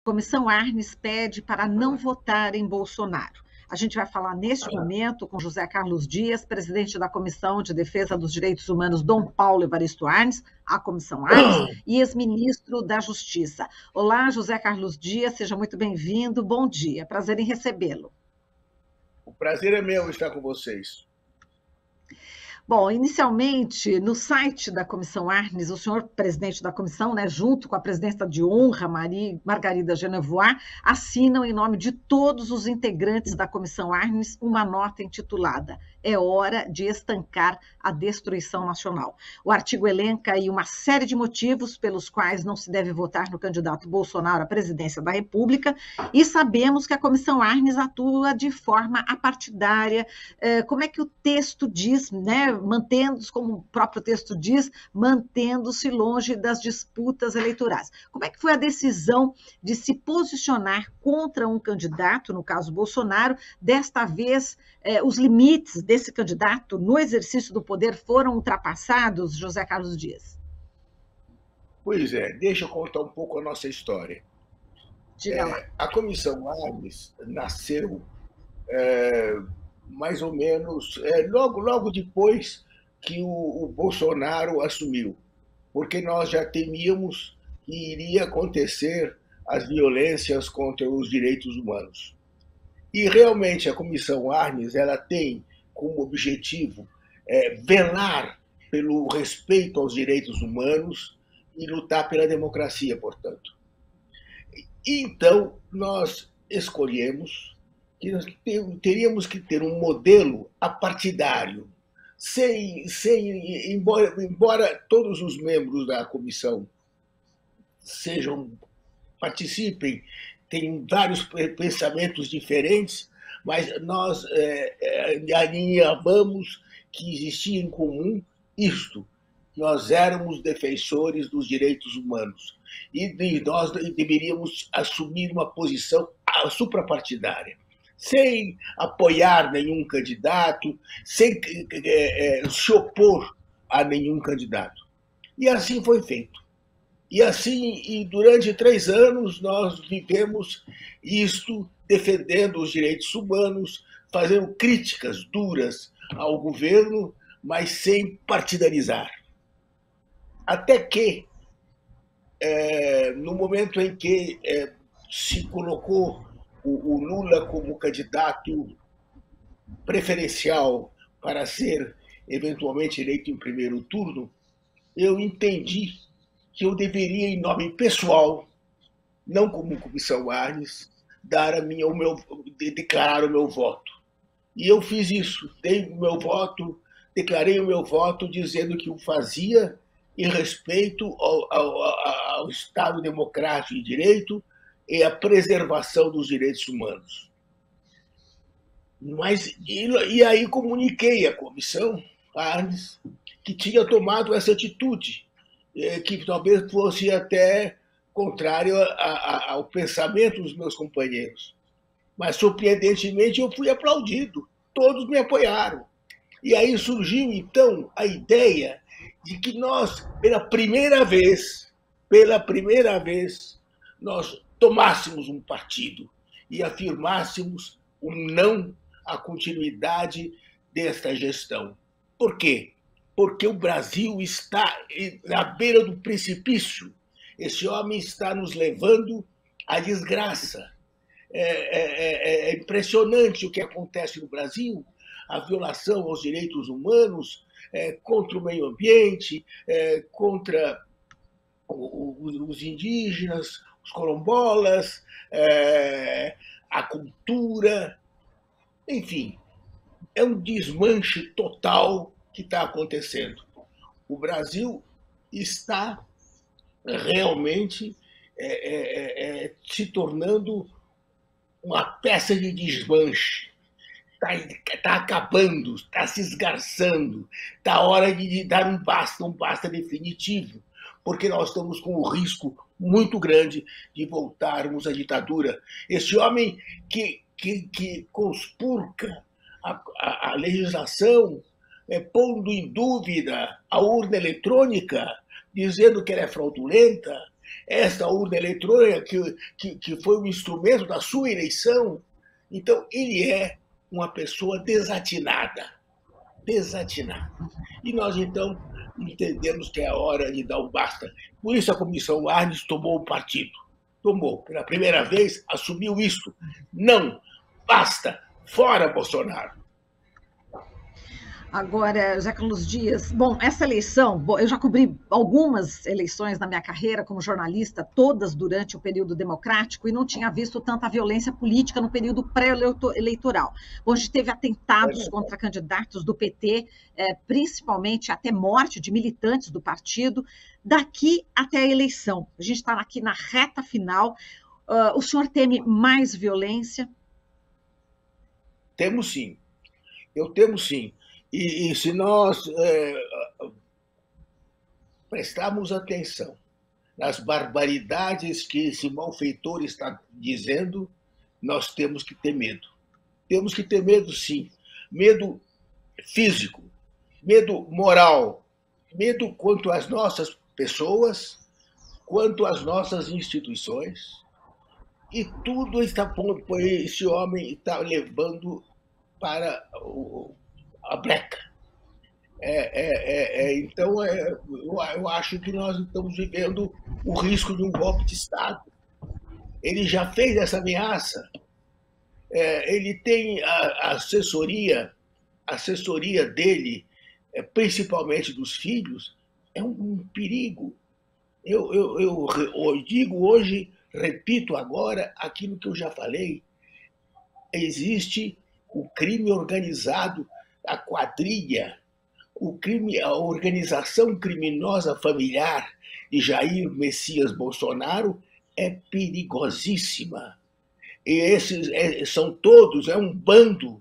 Comissão Arnes pede para não votar em Bolsonaro. A gente vai falar neste momento com José Carlos Dias, presidente da Comissão de Defesa dos Direitos Humanos, Dom Paulo Evaristo Arnes, a Comissão Arnes, e ex-ministro da Justiça. Olá, José Carlos Dias, seja muito bem-vindo, bom dia, prazer em recebê-lo. O prazer é meu estar com vocês. Bom, inicialmente, no site da Comissão Arnes, o senhor presidente da comissão, né, junto com a presidenta de honra, Margarida Genevoix, assinam em nome de todos os integrantes da Comissão Arnes uma nota intitulada "É hora de estancar a destruição nacional". O artigo elenca aí uma série de motivos pelos quais não se deve votar no candidato Bolsonaro à presidência da República, e sabemos que a Comissão Arnes atua de forma apartidária. Como é que o texto diz, né? Mantendo-se, como o próprio texto diz, mantendo-se longe das disputas eleitorais. Como é que foi a decisão de se posicionar contra um candidato, no caso Bolsonaro? Desta vez, os limites desse candidato no exercício do poder foram ultrapassados, José Carlos Dias? Pois é, deixa eu contar um pouco a nossa história. Diga lá. A Comissão Arnes nasceu mais ou menos logo depois que o Bolsonaro assumiu, porque nós já temíamos que iria acontecer as violências contra os direitos humanos. E realmente a Comissão Arnes ela tem como objetivo velar pelo respeito aos direitos humanos e lutar pela democracia, portanto. Então, nós escolhemos que nós teríamos que ter um modelo apartidário, embora todos os membros da comissão participem, tenham vários pensamentos diferentes, mas nós alinhavamos que existia em comum isto: nós éramos defensores dos direitos humanos e nós deveríamos assumir uma posição suprapartidária, sem apoiar nenhum candidato, sem se opor a nenhum candidato. E assim foi feito. E durante 3 anos, nós vivemos isto, defendendo os direitos humanos, fazendo críticas duras ao governo, mas sem partidarizar. Até que, no momento em que se colocou o Lula como candidato preferencial para ser eventualmente eleito em primeiro turno, eu entendi que eu deveria, em nome pessoal, não como Comissão Arnes, declarar o meu voto. E eu fiz isso, declarei o meu voto dizendo que o fazia em respeito ao Estado democrático de direito e a preservação dos direitos humanos. E aí comuniquei à Comissão Arnes que tinha tomado essa atitude, que talvez fosse até contrário ao pensamento dos meus companheiros. Mas, surpreendentemente, eu fui aplaudido. Todos me apoiaram. E aí surgiu, então, a ideia de que nós, pela primeira vez, nós tomássemos um partido e afirmássemos o não à continuidade desta gestão. Por quê? Porque o Brasil está na beira do precipício. Esse homem está nos levando à desgraça. É impressionante o que acontece no Brasil, a violação aos direitos humanos, contra o meio ambiente, contra os indígenas, os quilombolas, a cultura, enfim, é um desmanche total que está acontecendo. O Brasil está realmente se tornando uma peça de desmanche. Está acabando, está se esgarçando, está hora de dar um basta definitivo, porque nós estamos com um risco muito grande de voltarmos à ditadura. Esse homem que conspurca a legislação, pondo em dúvida a urna eletrônica, dizendo que ela é fraudulenta, esta urna eletrônica que foi um instrumento da sua eleição. Então, ele é uma pessoa desatinada. Desatinada. E nós, então, entendemos que é a hora de dar um basta. Por isso, a Comissão Arnes tomou o partido. Tomou. Pela primeira vez, assumiu isso. Não. Basta. Fora Bolsonaro. Agora, José Carlos Dias, bom, essa eleição, eu já cobri algumas eleições na minha carreira como jornalista, todas durante o período democrático, e não tinha visto tanta violência política no período pré-eleitoral. Bom, a gente teve atentados contra candidatos do PT, principalmente até morte de militantes do partido, daqui até a eleição. A gente está aqui na reta final. O senhor teme mais violência? Temos sim. Eu temo sim. E se nós prestarmos atenção nas barbaridades que esse malfeitor está dizendo, nós temos que ter medo. Temos que ter medo, sim. Medo físico, medo moral, medo quanto às nossas pessoas, quanto às nossas instituições. E tudo está pondo, esse homem está levando para a breca. Então, eu acho que nós estamos vivendo o risco de um golpe de Estado. Ele já fez essa ameaça. Ele tem a assessoria dele, principalmente dos filhos, é um perigo. Eu digo hoje, repito agora aquilo que eu já falei. Existe o crime organizado, a quadrilha, a organização criminosa familiar de Jair Messias Bolsonaro é perigosíssima. E esses são todos, é um bando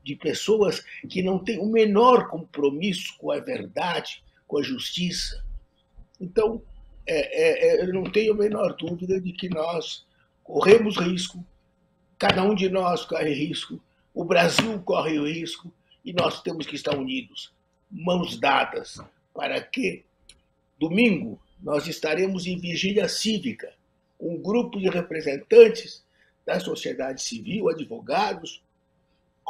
de pessoas que não têm o menor compromisso com a verdade, com a justiça. Então, eu não tenho a menor dúvida de que nós corremos risco, cada um de nós corre risco, o Brasil corre o risco, e nós temos que estar unidos, mãos dadas, para que domingo nós estaremos em vigília cívica, um grupo de representantes da sociedade civil, advogados,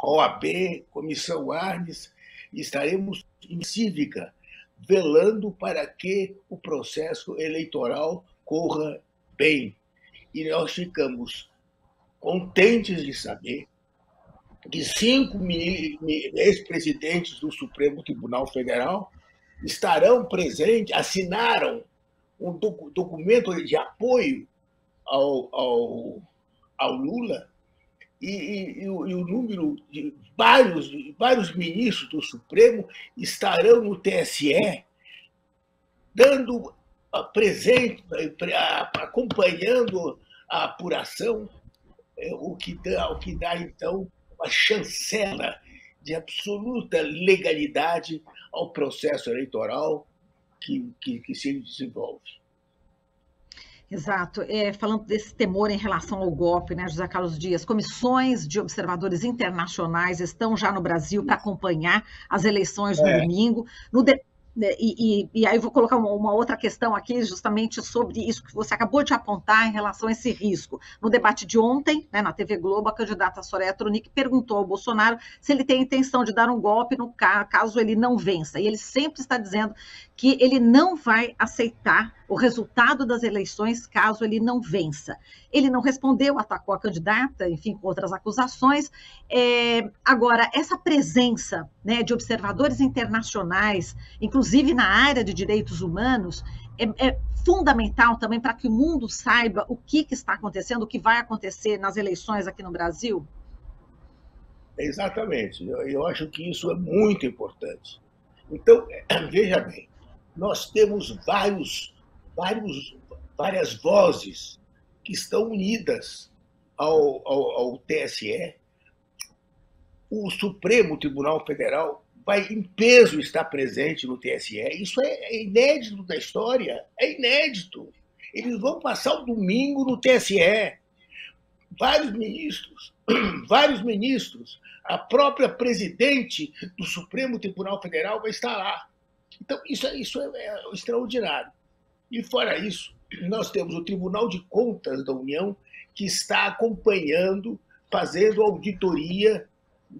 OAB, Comissão Arnes, estaremos em cívica, velando para que o processo eleitoral corra bem. E nós ficamos contentes de saber que 5 ex-presidentes do Supremo Tribunal Federal estarão presentes, assinaram um documento de apoio ao Lula, e o número de vários ministros do Supremo estarão no TSE, dando presente, acompanhando a apuração, o que dá, então, uma chancela de absoluta legalidade ao processo eleitoral que se desenvolve. Exato. Falando desse temor em relação ao golpe, né, José Carlos Dias, comissões de observadores internacionais estão já no Brasil para acompanhar as eleições no domingo. E aí eu vou colocar uma outra questão aqui, justamente sobre isso que você acabou de apontar em relação a esse risco. No debate de ontem, né, na TV Globo, a candidata Soraya Tronic perguntou ao Bolsonaro se ele tem a intenção de dar um golpe no caso ele não vença. E ele sempre está dizendo que ele não vai aceitar o resultado das eleições caso ele não vença. Ele não respondeu, atacou a candidata, enfim, com outras acusações. Agora, essa presença, né, de observadores internacionais, inclusive na área de direitos humanos, é fundamental também para que o mundo saiba o que está acontecendo, o que vai acontecer nas eleições aqui no Brasil? Exatamente. Eu acho que isso é muito importante. Então, veja bem, nós temos várias vozes que estão unidas ao TSE. O Supremo Tribunal Federal vai em peso estar presente no TSE. Isso é inédito da história, é inédito. Eles vão passar o domingo no TSE. Vários ministros, a própria presidente do Supremo Tribunal Federal vai estar lá. Então, isso é extraordinário. E, fora isso, nós temos o Tribunal de Contas da União, que está acompanhando, fazendo auditoria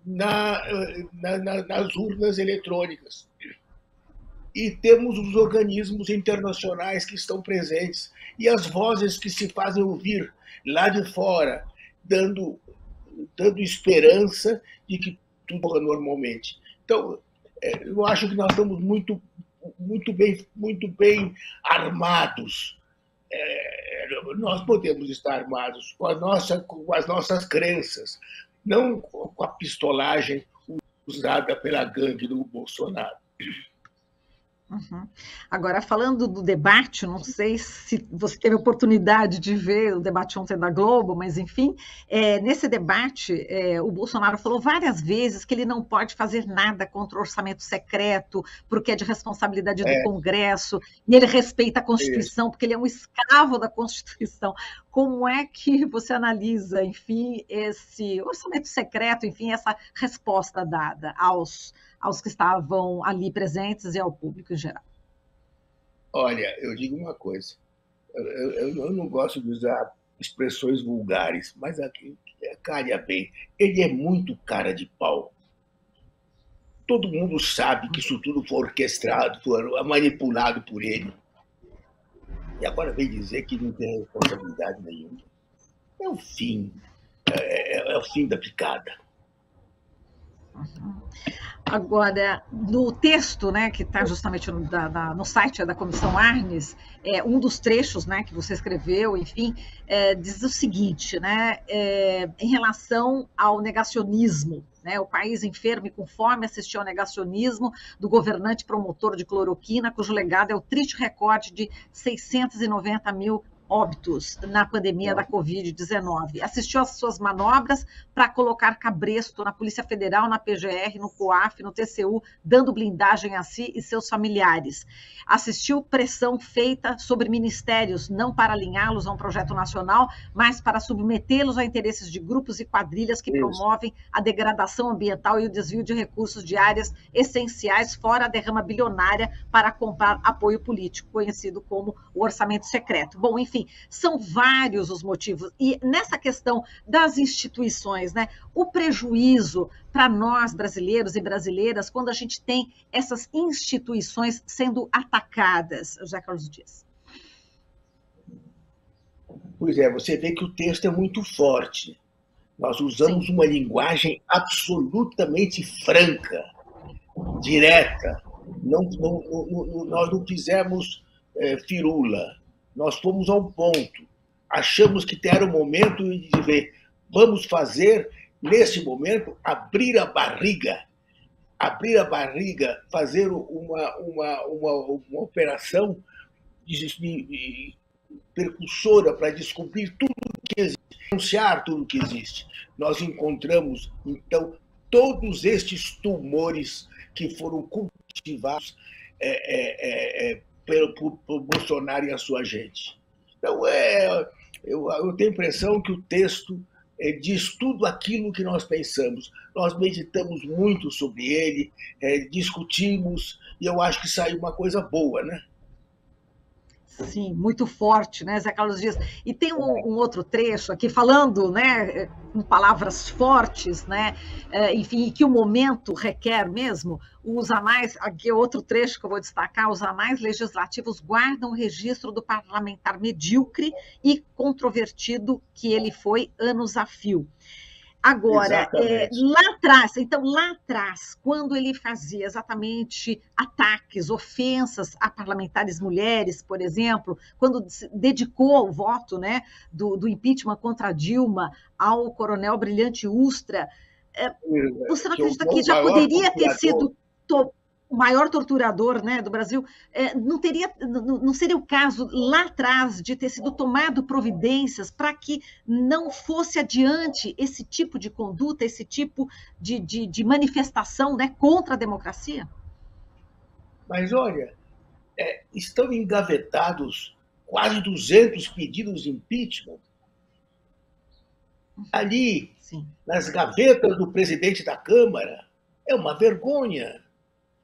nas urnas eletrônicas. E temos os organismos internacionais que estão presentes e as vozes que se fazem ouvir lá de fora, dando esperança de que tudo corra normalmente. Então, eu acho que nós estamos muito bem armados. Nós podemos estar armados com as nossas crenças, não com a pistolagem usada pela gangue do Bolsonaro. Uhum. Agora, falando do debate, não sei se você teve a oportunidade de ver o debate ontem da Globo, mas, enfim, nesse debate, o Bolsonaro falou várias vezes que ele não pode fazer nada contra o orçamento secreto, porque é de responsabilidade do Congresso, e ele respeita a Constituição, porque ele é um escravo da Constituição. Como é que você analisa, enfim, esse orçamento secreto, enfim, essa resposta dada aos que estavam ali presentes e ao público em geral? Olha, eu digo uma coisa, eu não gosto de usar expressões vulgares, mas aqui, calha bem, ele é muito cara de pau. Todo mundo sabe que isso tudo foi orquestrado, foi manipulado por ele. E agora vem dizer que não tem responsabilidade nenhuma. É o fim da picada. Uhum. Agora, no texto, né, que está justamente no site da Comissão Arnes, um dos trechos, né, que você escreveu, enfim, diz o seguinte, né, em relação ao negacionismo, né, o país enfermo e com fome assistiu ao negacionismo do governante promotor de cloroquina, cujo legado é o triste recorde de 690 mil óbitos na pandemia da Covid-19. Assistiu às suas manobras para colocar cabresto na Polícia Federal, na PGR, no COAF, no TCU, dando blindagem a si e seus familiares. Assistiu pressão feita sobre ministérios, não para alinhá-los a um projeto nacional, mas para submetê-los a interesses de grupos e quadrilhas que promovem a degradação ambiental e o desvio de recursos de áreas essenciais, fora a derrama bilionária para comprar apoio político, conhecido como o orçamento secreto. Bom, enfim, são vários os motivos. E nessa questão das instituições, né, o prejuízo para nós, brasileiros e brasileiras, quando a gente tem essas instituições sendo atacadas, José Carlos Dias. Pois é, você vê que o texto é muito forte. Nós usamos uma linguagem absolutamente franca, direta. Nós não fizemos firula. Nós fomos ao ponto. Achamos que era o momento de ver, vamos fazer, nesse momento, abrir a barriga, fazer uma operação percussora para descobrir tudo o que existe, denunciar tudo o que existe. Nós encontramos, então, todos estes tumores que foram cultivados por Bolsonaro e a sua gente. Então, eu tenho a impressão que o texto diz tudo aquilo que nós pensamos. Nós meditamos muito sobre ele, discutimos, e eu acho que saiu uma coisa boa, né? Sim, muito forte, né, Zé Carlos Dias? E tem um outro trecho aqui falando, né, com palavras fortes, né, enfim, que o momento requer mesmo. Os anais, aqui é outro trecho que eu vou destacar, os anais legislativos guardam o registro do parlamentar medíocre e controvertido que ele foi anos a fio. Agora, lá atrás, quando ele fazia exatamente ataques, ofensas a parlamentares mulheres, por exemplo, quando dedicou o voto, né, do impeachment contra Dilma ao coronel Brilhante Ustra, você não acredita que já poderia ter sido o maior torturador, né, do Brasil? Não seria o caso lá atrás de ter sido tomado providências para que não fosse adiante esse tipo de conduta, esse tipo de manifestação, né, contra a democracia? Mas olha, estão engavetados quase 200 pedidos de impeachment. Ali, sim, nas gavetas do presidente da Câmara, é uma vergonha.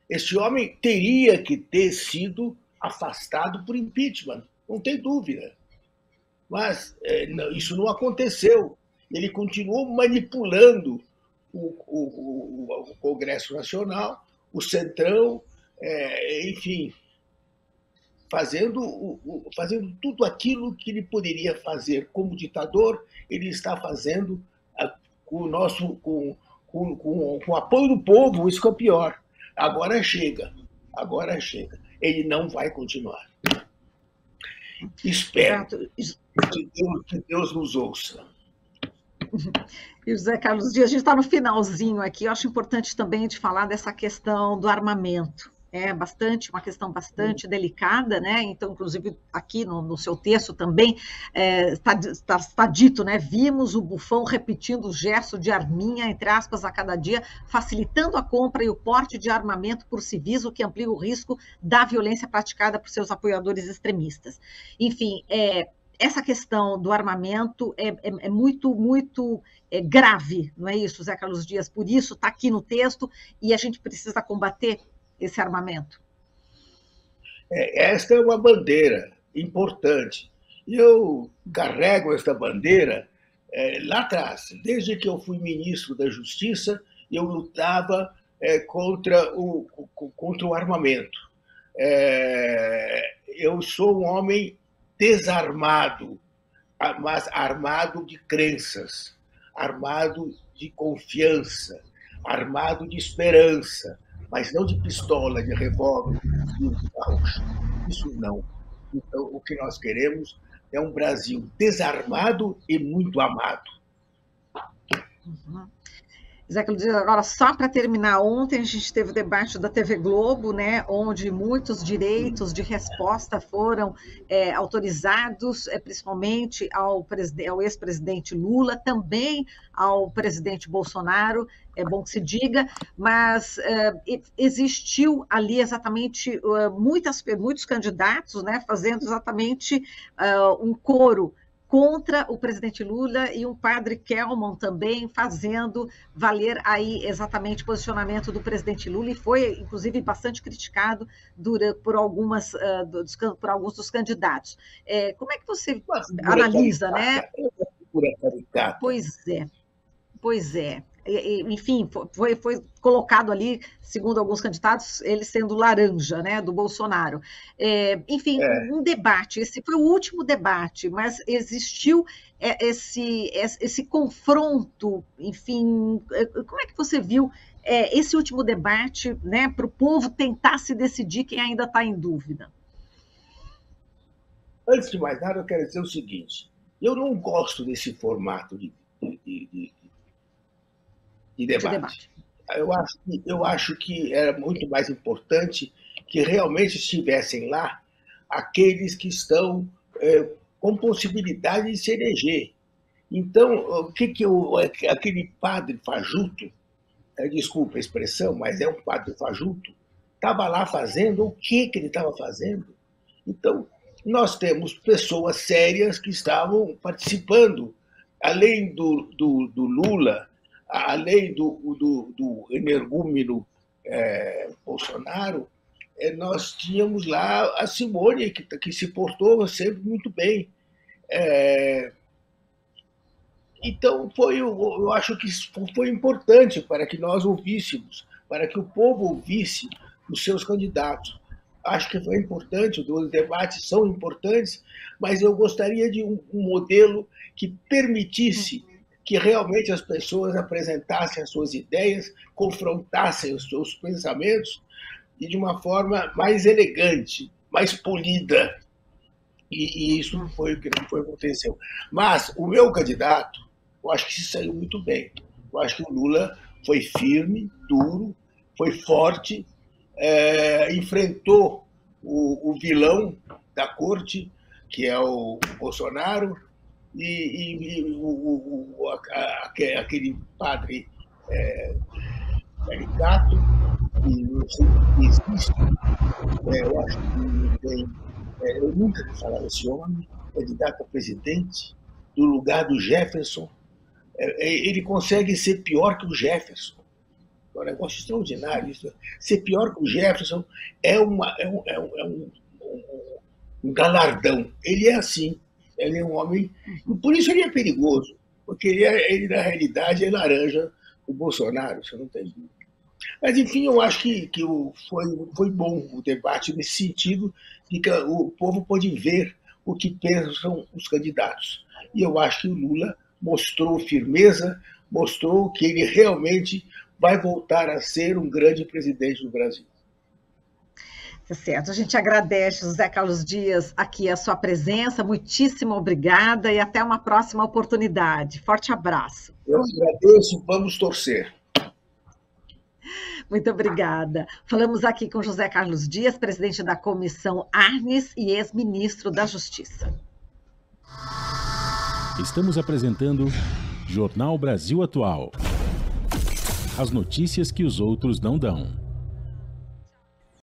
Esse homem teria que ter sido afastado por impeachment, não tem dúvida. Mas isso não aconteceu. Ele continuou manipulando o Congresso Nacional, o Centrão, enfim, fazendo tudo aquilo que ele poderia fazer como ditador, ele está fazendo com o apoio do povo, isso que é o pior. Agora chega. Ele não vai continuar. Espero que Deus nos ouça. E o José Carlos Dias, a gente está no finalzinho aqui, eu acho importante também de falar dessa questão do armamento. É uma questão bastante delicada, né? Então, inclusive, aqui no seu texto também está dito, né? Vimos o Bufão repetindo o gesto de arminha, entre aspas, a cada dia, facilitando a compra e o porte de armamento por civis, o que amplia o risco da violência praticada por seus apoiadores extremistas. Enfim, essa questão do armamento é muito grave, não é isso, Zé Carlos Dias? Por isso está aqui no texto e a gente precisa combater esse armamento. Esta é uma bandeira importante. Eu carrego esta bandeira lá atrás. Desde que eu fui ministro da Justiça, eu lutava contra o armamento. Eu sou um homem desarmado, mas armado de crenças, armado de confiança, armado de esperança, mas não de pistola, de revólver, de carros. Isso não. Então, o que nós queremos é um Brasil desarmado e muito amado. Uhum. Zé Carlos Dias, agora só para terminar, ontem a gente teve o debate da TV Globo, né, onde muitos direitos de resposta foram autorizados, principalmente ao ex-presidente Lula, também ao presidente Bolsonaro, é bom que se diga, mas existiu ali exatamente muitos candidatos, né, fazendo exatamente um coro contra o presidente Lula e um padre Kelman também fazendo valer aí exatamente o posicionamento do presidente Lula e foi, inclusive, bastante criticado por alguns dos candidatos. Como é que você analisa, né? Pois é. Enfim, foi colocado ali, segundo alguns candidatos, ele sendo laranja, né, do Bolsonaro. Enfim, um debate, esse foi o último debate, mas existiu esse confronto, enfim, como é que você viu esse último debate, né, para o povo tentar se decidir quem ainda está em dúvida? Antes de mais nada, eu quero dizer o seguinte, eu não gosto desse formato de debate. Eu acho que era muito mais importante que realmente estivessem lá aqueles que estão com possibilidade de se eleger. Então, aquele padre fajuto, desculpa a expressão, mas é um padre fajuto, estava lá fazendo o que ele estava fazendo? Então, nós temos pessoas sérias que estavam participando, além do Lula, além do energúmeno Bolsonaro, nós tínhamos lá a Simone, que se portou sempre muito bem. Então, eu acho que foi importante para que nós ouvíssemos, para que o povo ouvisse os seus candidatos. Acho que foi importante, os debates são importantes, mas eu gostaria de um modelo que permitisse que realmente as pessoas apresentassem as suas ideias, confrontassem os seus pensamentos e de uma forma mais elegante, mais polida. E isso foi o que aconteceu. Mas o meu candidato, eu acho que se saiu muito bem. Eu acho que o Lula foi firme, duro, foi forte, enfrentou o vilão da corte, que é o Bolsonaro, e aquele padre caricato, que eu sei que existe, eu acho que eu nunca vi falar desse homem, candidato a presidente, do lugar do Jefferson. Ele consegue ser pior que o Jefferson. É um negócio extraordinário isso. Ser pior que o Jefferson é um um galardão. Ele é assim. Ele é um homem. Por isso ele é perigoso, porque ele na realidade, é laranja do Bolsonaro, você não tem dúvida. Mas, enfim, eu acho que foi bom o debate nesse sentido, de que o povo pode ver o que pensam os candidatos. E eu acho que o Lula mostrou firmeza, mostrou que ele realmente vai voltar a ser um grande presidente do Brasil. Tá certo. A gente agradece, José Carlos Dias, aqui a sua presença. Muitíssimo obrigada e até uma próxima oportunidade. Forte abraço. Eu agradeço, vamos torcer. Muito obrigada. Falamos aqui com José Carlos Dias, presidente da Comissão Arnes e ex-ministro da Justiça. Estamos apresentando Jornal Brasil Atual. As notícias que os outros não dão.